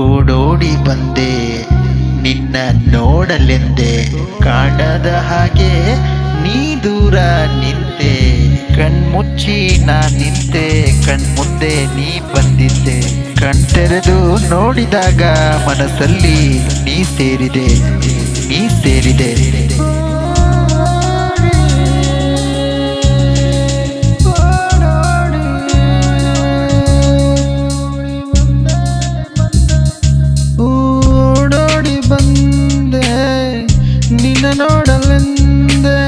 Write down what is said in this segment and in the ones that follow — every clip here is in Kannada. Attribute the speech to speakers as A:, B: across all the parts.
A: ಓಡೋಡಿ ಬಂದೆ ನಿನ್ನ ನೋಡಲೆಂದೆ, ಕಾಣದ ಹಾಗೆ ನೀ ದೂರ ನಿಂತೆ. ಕಣ್ಮುಚ್ಚಿ ನಾ ನಿಂತೆ, ಕಣ್ಮುಂದೆ ನೀ ಬಂದಿದ್ದೆ. ಕಣ್ತೆರೆದು ನೋಡಿದಾಗ ಮನಸ್ಸಲ್ಲಿ ನೀ ಸೇರಿದೆ, ನೀ ಸೇರಿದೆ. ನೋಡಲೆಂದೆ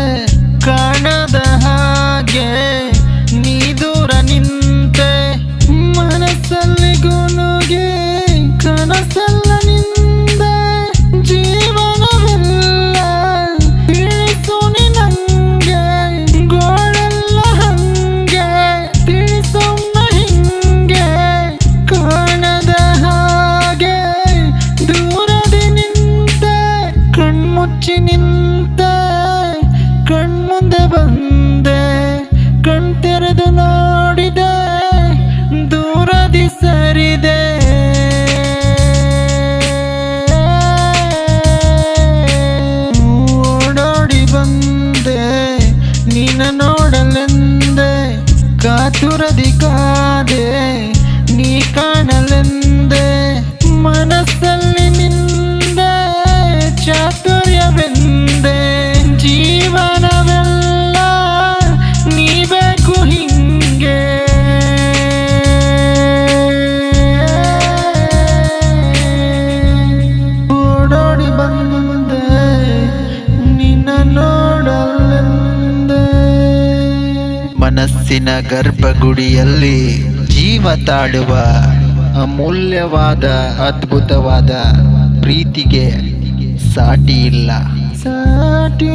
A: ಕಾಣದ ಹಾಗೆ ನೀ ದೂರ ನಿಂತೆ. ಮನಸ್ಸಲ್ಲಿ ಗುನುಗೆ ಕನಸಲ್ಲ ನಿಂದ, ಜೀವನವೆಲ್ಲ ತಿಳಿಸು ನಂಗೆ. ಗೋಳೆಲ್ಲ ಹಂಗೆ ತಿಳಿಸೋಣ ಹಿಂಗೆ, ಕಾಣದ ಹಾಗೆ ದೂರದಿ ನಿಂತೆ. ಕಣ್ಮುಚ್ಚಿ ನಿಂತೆ, ಕಣ್ಮುಂದೆ ಬಂದೆ. ಕಣ್ತೆರೆದು ನೋಡಿದೆ, ದೂರದಿ ಸರಿದೆ. ಓಡೋಡಿ ಬಂದೆ ನಿನ್ನ ನೋಡಲೆಂದೆ, ಕಾತುರದಿ ಕಾದೆ ನೀ ಕಾಣಲೆಂದೆ. ಮನಸ್ಸಲ್ಲಿ ನಿಂದೆ ಚಾತುರ್ಯವೆಂದೆ, ಜೀವನವೆಲ್ಲ ನೀ ಬೇಕು ಹಿಂಗೆ. ಓಡೋಡಿ ಬಂದೆ ನಿನ್ನ ನೋಡಲೆಂದೆ. ಮನಸ್ಸಿನ ಗರ್ಭಗುಡಿಯಲ್ಲಿ ಜೀವ ತಾಡುವ ಅಮೂಲ್ಯವಾದ ಅದ್ಭುತವಾದ ಪ್ರೀತಿಗೆ ಸಾಟಿ ಇಲ್ಲ, ಸಾಟಿ